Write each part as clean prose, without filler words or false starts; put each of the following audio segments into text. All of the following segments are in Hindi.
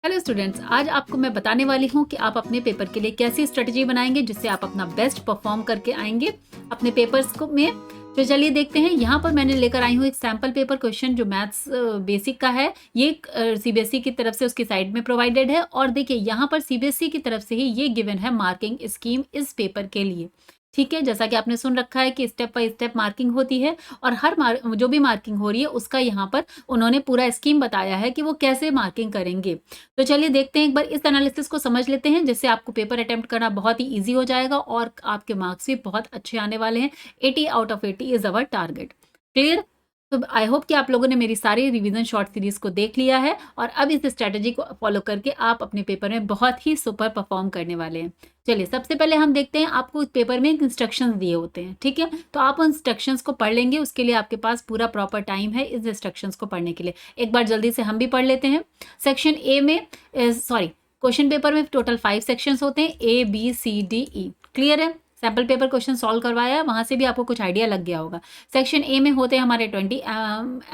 हेलो स्टूडेंट्स, आज आपको मैं बताने वाली हूँ कि आप अपने पेपर के लिए कैसी स्ट्रेटजी बनाएंगे जिससे आप अपना बेस्ट परफॉर्म करके आएंगे अपने पेपर्स को में। तो चलिए देखते हैं। यहाँ पर मैंने लेकर आई हूँ एक सैम्पल पेपर क्वेश्चन जो मैथ्स बेसिक का है। ये सीबीएसई की तरफ से उसकी साइड में प्रोवाइडेड है और देखिए यहाँ पर सीबीएसई की तरफ से ही ये गिवन है मार्किंग स्कीम इस पेपर के लिए। ठीक है, जैसा कि आपने सुन रखा है कि स्टेप बाय स्टेप मार्किंग होती है और हर जो भी मार्किंग हो रही है उसका यहाँ पर उन्होंने पूरा स्कीम बताया है कि वो कैसे मार्किंग करेंगे। तो चलिए देखते हैं, एक बार इस एनालिसिस को समझ लेते हैं जिससे आपको पेपर अटेम्प्ट करना बहुत ही ईजी हो जाएगा और आपके मार्क्स भी बहुत अच्छे आने वाले हैं। 80 out of 80 is our target. Clear? तो आई होप कि आप लोगों ने मेरी सारी रिवीजन शॉर्ट सीरीज को देख लिया है और अब इस स्ट्रैटेजी को फॉलो करके आप अपने पेपर में बहुत ही सुपर परफॉर्म करने वाले हैं। चलिए सबसे पहले हम देखते हैं, आपको पेपर में इंस्ट्रक्शंस दिए होते हैं। ठीक है, तो आप उन इंस्ट्रक्शंस को पढ़ लेंगे, उसके लिए आपके पास पूरा प्रॉपर टाइम है इस इंस्ट्रक्शंस को पढ़ने के लिए। एक बार जल्दी से हम भी पढ़ लेते हैं। सेक्शन ए में क्वेश्चन पेपर में टोटल 5 सेक्शंस होते हैं, A B C D E. Clear है? सैम्पल पेपर क्वेश्चन सॉल्व करवाया है, वहां से भी आपको कुछ आइडिया लग गया होगा। सेक्शन ए में होते हैं हमारे 20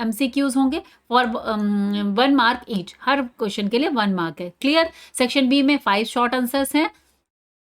MCQs होंगे for 1 mark each. Her question के लिए 1 मार्क है। क्लियर? सेक्शन बी में 5 शॉर्ट आंसर्स हैं,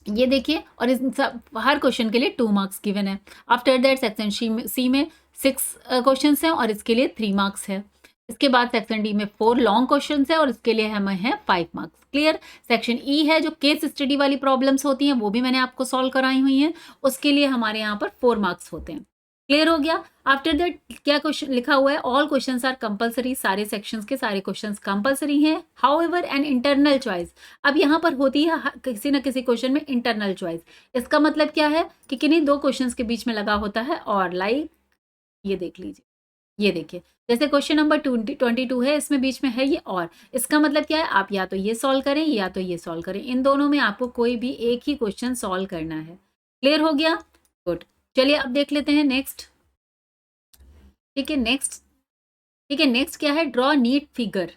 ये देखिए, और इस हर क्वेश्चन के लिए 2 मार्क्स गिवन है। आफ्टर दैट सेक्शन सी में 6 क्वेश्चन हैं और इसके लिए 3 मार्क्स है। इसके बाद सेक्शन डी में 4 लॉन्ग क्वेश्चन है और इसके लिए हमें है 5 मार्क्स। क्लियर? सेक्शन ई है जो केस स्टडी वाली प्रॉब्लम्स होती हैं, वो भी मैंने आपको सॉल्व कराई हुई हैं, उसके लिए हमारे यहाँ पर 4 मार्क्स होते हैं। क्लियर हो गया? आफ्टर दैट क्या क्वेश्चन लिखा हुआ है, ऑल क्वेश्चंस आर कंपलसरी। सारे सेक्शंस के सारे क्वेश्चंस कंपलसरी हैं। हाउएवर एन इंटरनल चॉइस, अब यहाँ पर होती है किसी न किसी क्वेश्चन में इंटरनल चॉइस। इसका मतलब क्या है कि किन्हीं 2 क्वेश्चंस के बीच में लगा होता है और लाइक ये देख लीजिए, ये देखिए, जैसे क्वेश्चन नंबर 22 है, इसमें बीच में है ये और, इसका मतलब क्या है, आप या तो ये सॉल्व करें या तो ये सॉल्व करें, इन दोनों में आपको कोई भी एक ही क्वेश्चन सॉल्व करना है। क्लियर हो गया? गुड। चलिए अब देख लेते हैं नेक्स्ट। ठीक है, नेक्स्ट क्या है, ड्रॉ नीट फिगर।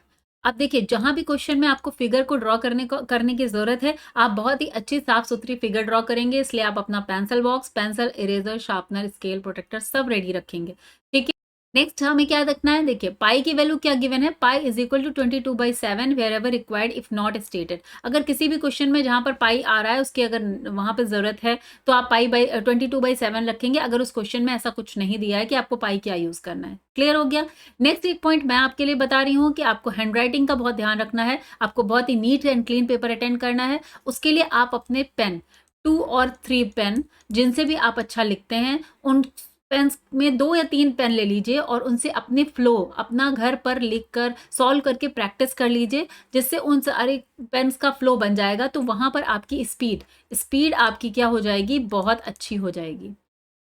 अब देखिए, जहां भी क्वेश्चन में आपको फिगर को ड्रॉ करने की जरूरत है, आप बहुत ही अच्छी साफ सुथरी फिगर ड्रॉ करेंगे, इसलिए आप अपना pencil box, pencil, eraser, sharpener, scale, protector सब रेडी रखेंगे। ठीक है, नेक्स्ट हमें क्या रखना है, देखिए पाई की वैल्यू क्या गिवन है, pi is equal to 22/7 wherever required if not stated. अगर किसी भी क्वेश्चन में जहां पर पाई आ रहा है उसकी अगर वहां पर जरूरत है तो आप पाई 22/7 रखेंगे, अगर उस क्वेश्चन में ऐसा कुछ नहीं दिया है कि आपको पाई क्या यूज करना है। क्लियर हो गया? नेक्स्ट एक पॉइंट मैं आपके लिए बता रही हूँ कि आपको हैंड राइटिंग का बहुत ध्यान रखना है, आपको बहुत ही neat and clean paper attend करना है। उसके लिए आप अपने पेन 2 और 3 पेन जिनसे भी आप अच्छा लिखते हैं, उन पेन में 2 या 3 पेन ले लीजिए और उनसे अपने फ्लो अपना घर पर लिख कर सॉल्व करके प्रैक्टिस कर लीजिए, जिससे उन सारे पेन्स का फ्लो बन जाएगा। तो वहां पर आपकी स्पीड आपकी क्या हो जाएगी, बहुत अच्छी हो जाएगी।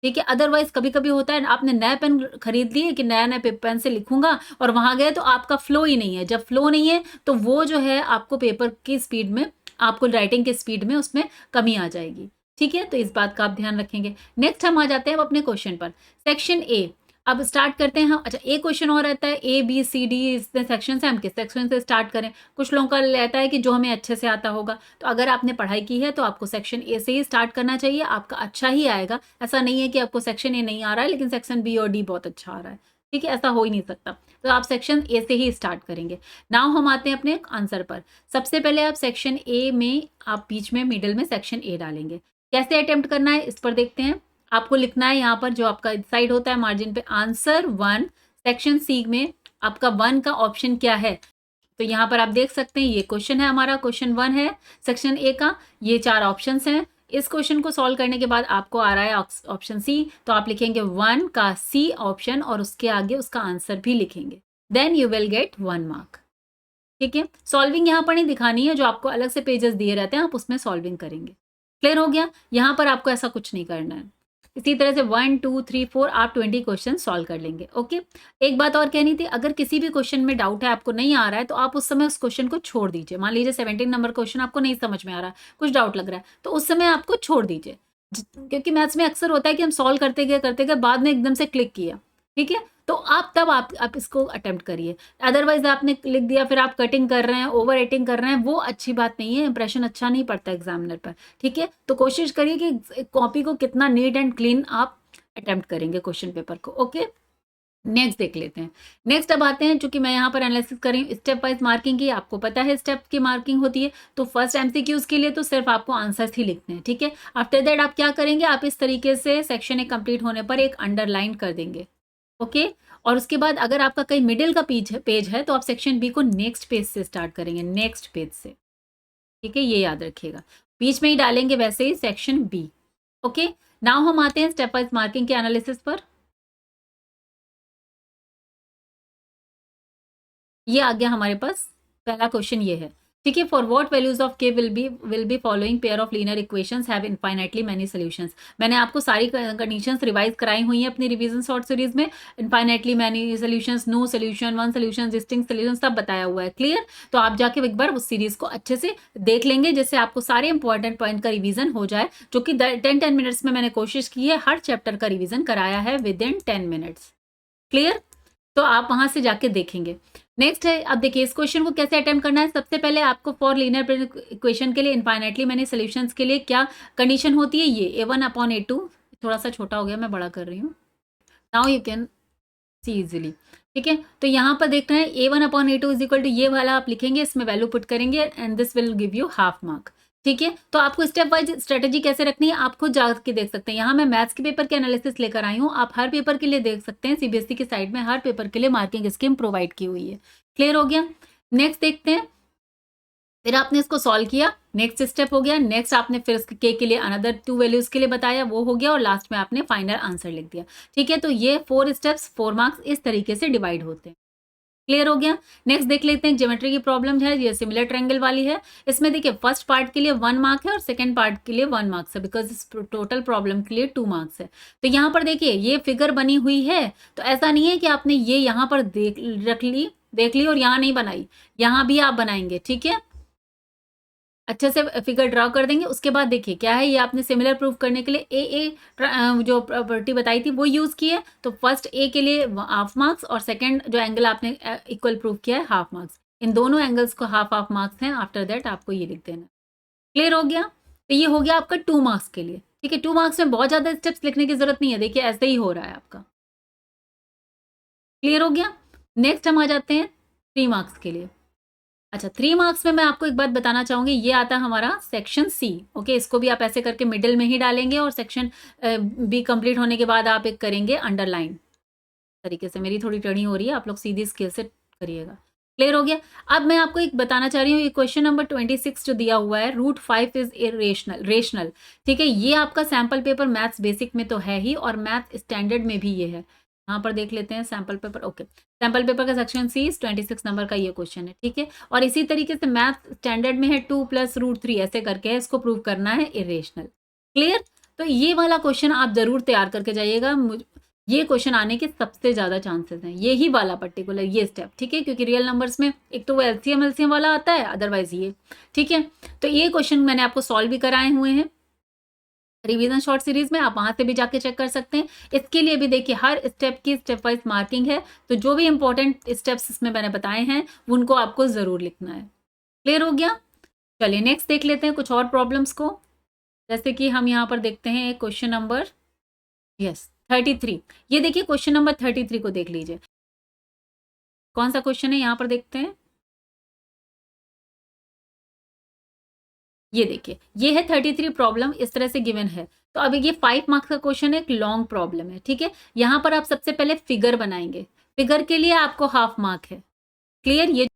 ठीक है, अदरवाइज कभी कभी होता है आपने नया पेन खरीद लिए कि नया नया पेन से लिखूंगा और वहां गए तो आपका फ्लो ही नहीं है। जब फ्लो नहीं है तो वो जो है आपको पेपर की स्पीड में, आपको राइटिंग की स्पीड में उसमें कमी आ जाएगी। ठीक है, तो इस बात का आप ध्यान रखेंगे। नेक्स्ट हम आ जाते हैं अब अपने क्वेश्चन पर। सेक्शन ए, अब स्टार्ट करते हैं हम। अच्छा, एक क्वेश्चन और रहता है, ए बी सी डी इतने सेक्शन से, हम किस सेक्शन से स्टार्ट करें। कुछ लोगों का रहता है कि जो हमें अच्छे से आता होगा, तो अगर आपने पढ़ाई की है तो आपको सेक्शन ए से ही स्टार्ट करना चाहिए, आपका अच्छा ही आएगा। ऐसा नहीं है कि आपको सेक्शन ए नहीं आ रहा है लेकिन सेक्शन बी और डी बहुत अच्छा आ रहा है। ठीक है, ऐसा हो ही नहीं सकता, तो आप सेक्शन ए से ही स्टार्ट करेंगे। नाउ हम आते हैं अपने आंसर पर। सबसे पहले आप सेक्शन ए में, आप बीच में मिडिल में सेक्शन ए डालेंगे। कैसे अटेम्प्ट करना है इस पर देखते हैं। आपको लिखना है यहाँ पर जो आपका साइड होता है मार्जिन पे, आंसर 1 सेक्शन सी में आपका 1 का ऑप्शन क्या है। तो यहाँ पर आप देख सकते हैं ये क्वेश्चन है हमारा, क्वेश्चन 1 है सेक्शन ए का, ये 4 ऑप्शंस हैं। इस क्वेश्चन को सॉल्व करने के बाद आपको आ रहा है ऑप्शन सी, तो आप लिखेंगे 1 का सी ऑप्शन और उसके आगे उसका आंसर भी लिखेंगे, then you will get 1 mark. ठीक है, सॉल्विंग यहाँ पर नहीं दिखानी है, जो आपको अलग से पेजेस दिए रहते हैं आप उसमें सॉल्विंग करेंगे। क्लियर हो गया? यहाँ पर आपको ऐसा कुछ नहीं करना है। इसी तरह से 1 2 3 4 आप 20 क्वेश्चन सॉल्व कर लेंगे। ओके, एक बात और कहनी थी, अगर किसी भी क्वेश्चन में डाउट है, आपको नहीं आ रहा है, तो आप उस समय उस क्वेश्चन को छोड़ दीजिए। मान लीजिए 17 नंबर क्वेश्चन आपको नहीं समझ में आ रहा है, कुछ डाउट लग रहा है, तो उस समय आपको छोड़ दीजिए। क्योंकि मैथ्स में अक्सर होता है कि हम सॉल्व करते गए बाद में एकदम से क्लिक किया। ठीक है, तो आप इसको अटेम्प्ट करिए। अदरवाइज आपने लिख दिया फिर आप कटिंग कर रहे हैं, ओवर एटिंग कर रहे हैं, वो अच्छी बात नहीं है, इंप्रेशन अच्छा नहीं पड़ता एग्जामिनर पर। ठीक है, तो कोशिश करिए कि कॉपी को कितना नीट एंड क्लीन आप अटेम्प्ट करेंगे क्वेश्चन पेपर को। ओके, नेक्स्ट देख लेते हैं। नेक्स्ट अब आते हैं, चूंकि मैं यहाँ पर एनालिसिस कर रही हूँ स्टेप वाइज मार्किंग की, आपको पता है स्टेप की मार्किंग होती है, तो फर्स्ट एमसीक्यूज के लिए तो सिर्फ आपको आंसर्स ही लिखते हैं, ठीक है। आफ्टर दैट आप क्या करेंगे, आप इस तरीके से सेक्शन एक कंप्लीट होने पर एक अंडरलाइन कर देंगे, ओके। और उसके बाद अगर आपका कहीं मिडिल का पेज है तो आप सेक्शन बी को नेक्स्ट पेज से स्टार्ट करेंगे, नेक्स्ट पेज से, ठीक है, ये याद रखिएगा, बीच में ही डालेंगे वैसे ही सेक्शन बी, ओके। नाउ हम आते हैं स्टेप वाइज मार्किंग के एनालिसिस पर। ये आ गया हमारे पास, पहला क्वेश्चन ये है, ठीक है। For what values of K will be following pair of linear equations have infinitely many solutions. मैंने आपको सारी कंडीशंस रिवाइज कराई हुई हैं अपनी रिवीजन शॉर्ट सीरीज में, infinitely many solutions, no solution, one solution, distinct solution, सब बताया हुआ है, क्लियर। तो आप जाके एक बार उस सीरीज को अच्छे से देख लेंगे, जिससे आपको सारे इंपॉर्टेंट पॉइंट का रिवीजन हो जाए, जो कि 10 मिनट्स में मैंने कोशिश की है, हर चैप्टर का रिवीजन कराया है विद इन 10 मिनट्स, क्लियर। तो आप वहां से जाके देखेंगे। नेक्स्ट है, अब देखिए इस क्वेश्चन को कैसे अटेम्प्ट करना है। सबसे पहले आपको फॉर लीनियर इक्वेशन के लिए इनफाइनाइटली मैनी सॉल्यूशंस के लिए क्या कंडीशन होती है, ये a1/a2, थोड़ा सा छोटा हो गया, मैं बड़ा कर रही हूँ, now you can see easily, ठीक है। तो यहाँ पर देख रहे हैं a1/a2 इज इक्वल टू, ये वाला आप लिखेंगे, इसमें वैल्यू पुट करेंगे and this will give you half mark, ठीक है। तो आपको स्टेप वाइज स्ट्रेटेजी कैसे रखनी है आप खुद जाके देख सकते हैं। यहाँ मैं मैथ्स के पेपर के एनालिसिस लेकर आई हूँ, आप हर पेपर के लिए देख सकते हैं, सीबीएसई की साइड में हर पेपर के लिए मार्किंग स्कीम प्रोवाइड की हुई है, क्लियर हो गया। नेक्स्ट देखते हैं, फिर आपने इसको सॉल्व किया, नेक्स्ट स्टेप हो गया, नेक्स्ट आपने फिर के लिए अनदर 2 वैल्यूज के लिए बताया, वो हो गया, और लास्ट में आपने फाइनल आंसर लिख दिया, ठीक है। तो ये 4 स्टेप्स 4 मार्क्स इस तरीके से डिवाइड होते हैं, क्लियर हो गया। नेक्स्ट देख लेते हैं, ज्योमेट्री की प्रॉब्लम है, ये सिमिलर ट्रायंगल वाली है। इसमें देखिए फर्स्ट पार्ट के लिए 1 मार्क है और सेकंड पार्ट के लिए 1 मार्क्स है, बिकॉज इस टोटल प्रॉब्लम के लिए 2 मार्क्स है। तो यहाँ पर देखिए ये फिगर बनी हुई है, तो ऐसा नहीं है कि आपने ये यहाँ पर देख ली और यहाँ नहीं बनाई, यहाँ भी आप बनाएंगे, ठीक है, अच्छे से फिगर ड्रॉ कर देंगे। उसके बाद देखिए क्या है, ये आपने सिमिलर प्रूफ करने के लिए जो प्रॉपर्टी बताई थी वो यूज की है। तो फर्स्ट ए के लिए हाफ मार्क्स और सेकंड जो एंगल आपने इक्वल प्रूफ किया है हाफ मार्क्स, इन दोनों एंगल्स को हाफ हाफ मार्क्स हैं। आफ्टर दैट आपको ये लिख देना, क्लियर हो गया। तो ये हो गया आपका 2 मार्क्स के लिए, ठीक है। 2 मार्क्स में बहुत ज्यादा स्टेप्स लिखने की जरूरत नहीं है, देखिए ऐसे ही हो रहा है आपका, क्लियर हो गया। नेक्स्ट हम आ जाते हैं 3 मार्क्स के लिए। अच्छा 3 मार्क्स में मैं आपको एक बात बताना चाहूंगी, ये आता है हमारा सेक्शन सी, ओके। इसको भी आप ऐसे करके मिडिल में ही डालेंगे और सेक्शन बी कंप्लीट होने के बाद आप एक करेंगे अंडरलाइन तरीके से। मेरी थोड़ी टेढ़ी हो रही है, आप लोग सीधी स्केल से करिएगा, क्लियर हो गया। अब मैं आपको एक बताना चाह रही हूँ, ये क्वेश्चन नंबर 26 जो दिया हुआ है, √5 इज रेशनल, ठीक है। ये आपका सैम्पल पेपर मैथ्स बेसिक में तो है ही, और मैथ स्टैंडर्ड में भी ये है। यहाँ पर देख लेते हैं sample paper, okay. Sample paper का सेक्शन सी 26 नंबर का ये क्वेश्चन है, ठीक है। और इसी तरीके से मैथ स्टैंडर्ड में है 2 + √3 ऐसे करके है, इसको प्रूव करना है इरेशनल, क्लियर। तो ये वाला क्वेश्चन आप जरूर तैयार करके जाइएगा, ये क्वेश्चन आने के सबसे ज्यादा चांसेस हैं, यही वाला पर्टिकुलर ये स्टेप, ठीक है। क्योंकि रियल नंबर्स में एक तो वो एलसीएम वाला आता है, अदरवाइज ये, ठीक है। तो ये क्वेश्चन मैंने आपको सॉल्व भी कराए हुए हैं रिवीजन शॉर्ट सीरीज में, आप वहां से भी जाके चेक कर सकते हैं। इसके लिए भी देखिए हर स्टेप की स्टेप वाइज मार्किंग है, तो जो भी इंपॉर्टेंट स्टेप्स इसमें मैंने बताए हैं उनको आपको जरूर लिखना है, क्लियर हो गया। चलिए नेक्स्ट देख लेते हैं कुछ और प्रॉब्लम्स को, जैसे कि हम यहाँ पर देखते हैं क्वेश्चन नंबर 33। ये देखिए क्वेश्चन नंबर 33 को देख लीजिए, कौन सा क्वेश्चन है यहाँ पर देखते हैं। ये देखिए ये है 33 प्रॉब्लम, इस तरह से गिवन है। तो अभी ये 5 मार्क्स का क्वेश्चन है, एक लॉन्ग प्रॉब्लम है, ठीक है। यहाँ पर आप सबसे पहले फिगर बनाएंगे, फिगर के लिए आपको हाफ मार्क है, क्लियर। ये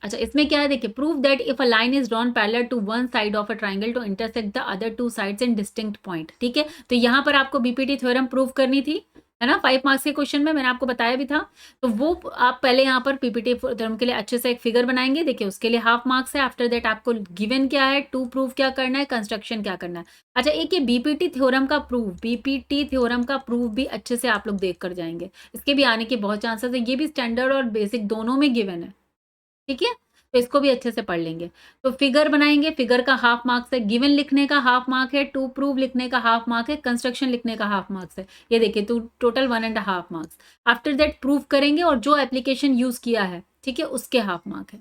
अच्छा इसमें क्या है देखिए, prove that if a line is drawn parallel to one side of a triangle to intersect the other 2 sides in distinct point, ठीक है। तो यहाँ पर आपको बीपीटी थ्योरम प्रूव करनी थी, है ना, 5 मार्क्स के क्वेश्चन में मैंने आपको बताया भी था। तो वो आप पहले यहाँ पर पीपीटी थ्योरम के लिए अच्छे से एक फिगर बनाएंगे, देखिए उसके लिए हाफ मार्क्स है। आफ्टर दैट आपको गिवन क्या है, 2 प्रूव क्या करना है, कंस्ट्रक्शन क्या करना है। अच्छा एक ये बीपीटी थ्योरम का प्रूफ भी अच्छे से आप लोग देख कर जाएंगे, इसके भी आने के बहुत चांसेस है। ये भी स्टैंडर्ड और बेसिक दोनों में गिवन है, ठीक है। तो इसको भी अच्छे से पढ़ लेंगे। तो फिगर बनाएंगे, फिगर का हाफ मार्क्स है, गिवन लिखने का हाफ मार्क है, 2 प्रूव लिखने का हाफ मार्क है, कंस्ट्रक्शन लिखने का हाफ मार्क्स है। ये देखिए तो total 1.5 marks. After that prove करेंगे और जो एप्लीकेशन यूज किया है, ठीक है, उसके हाफ मार्क है।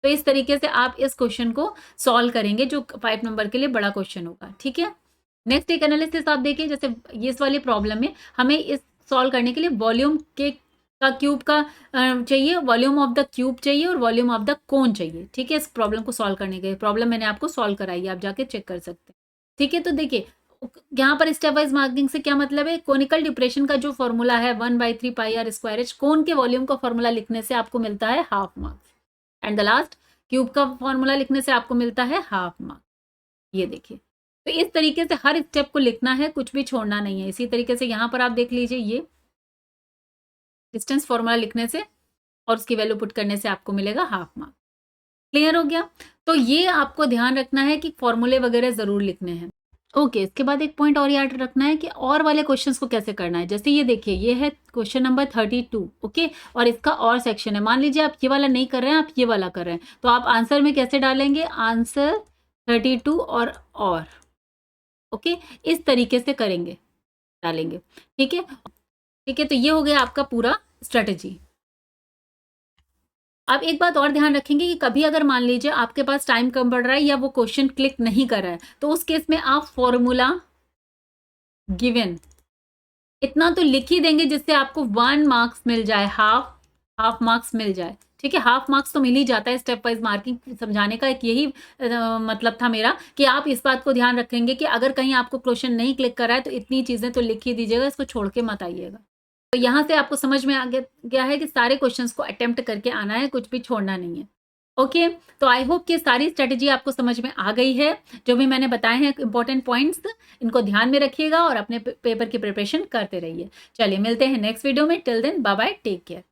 तो इस तरीके से आप इस क्वेश्चन को सॉल्व करेंगे, जो 5 नंबर के लिए बड़ा क्वेश्चन होगा, ठीक है। नेक्स्ट एक एनालिसिस आप देखिए, जैसे इस वाली प्रॉब्लम में हमें इस सॉल्व करने के लिए वॉल्यूम के का क्यूब का चाहिए, वॉल्यूम ऑफ द क्यूब चाहिए और वॉल्यूम ऑफ द कोन चाहिए। ठीक है, इस प्रॉब्लम को सॉल्व करने के प्रॉब्लम मैंने आपको सॉल्व कराई है, आप जाके चेक कर सकते हैं। ठीक है, तो देखिए यहाँ पर स्टेप वाइज मार्किंग से क्या मतलब है, कोनिकल डिप्रेशन का जो फॉर्मूला है 1/3 पाई आर स्क्वायर एच, कोन के वॉल्यूम का फॉर्मूला लिखने से आपको मिलता है half marks, and the last cube का फॉर्मूला लिखने से आपको मिलता है हाफ मार्क्स। ये देखिए, तो इस तरीके से हर स्टेप को लिखना है, कुछ भी छोड़ना नहीं है। इसी तरीके से यहाँ पर आप देख लीजिए, ये डिस्टेंस फॉर्मूला लिखने से और उसकी वैल्यू पुट करने से आपको मिलेगा हाफ मार्क। क्लियर हो गया? तो ये आपको ध्यान रखना है कि फॉर्मूले वगैरह जरूर लिखने हैं। ओके, इसके बाद एक पॉइंट और याद रखना है कि और वाले क्वेश्चंस को कैसे करना है। जैसे ये देखिए, ये है क्वेश्चन नंबर 32, ओके, और इसका और सेक्शन है। मान लीजिए आप ये वाला नहीं कर रहे हैं, आप ये वाला कर रहे हैं, तो आप आंसर में कैसे डालेंगे, आंसर 32 और ओके, इस तरीके से करेंगे, डालेंगे। ठीक है, ठीक है, तो ये हो गया आपका पूरा स्ट्रेटेजी। आप एक बात और ध्यान रखेंगे कि कभी अगर मान लीजिए आपके पास टाइम कम पड़ रहा है या वो क्वेश्चन क्लिक नहीं कर रहा है, तो उस केस में आप फॉर्मूला गिवन इतना तो लिख ही देंगे जिससे आपको 1 मार्क्स मिल जाए, हाफ मार्क्स मिल जाए। ठीक है, हाफ मार्क्स तो मिल ही जाता है। स्टेप वाइज मार्किंग समझाने का एक यही मतलब था मेरा, कि आप इस बात को ध्यान रखेंगे कि अगर कहीं आपको क्वेश्चन नहीं क्लिक कर रहा है तो इतनी चीजें तो लिख ही दीजिएगा, इसको छोड़ के मत आइएगा। तो यहाँ से आपको समझ में आ गया है कि सारे क्वेश्चंस को अटेम्प्ट करके आना है, कुछ भी छोड़ना नहीं है। ओके, तो आई होप कि सारी स्ट्रेटेजी आपको समझ में आ गई है। जो भी मैंने बताए हैं इंपॉर्टेंट पॉइंट्स, इनको ध्यान में रखिएगा और अपने पेपर की प्रिपरेशन करते रहिए। चलिए मिलते हैं नेक्स्ट वीडियो में। Till then bye bye, take care.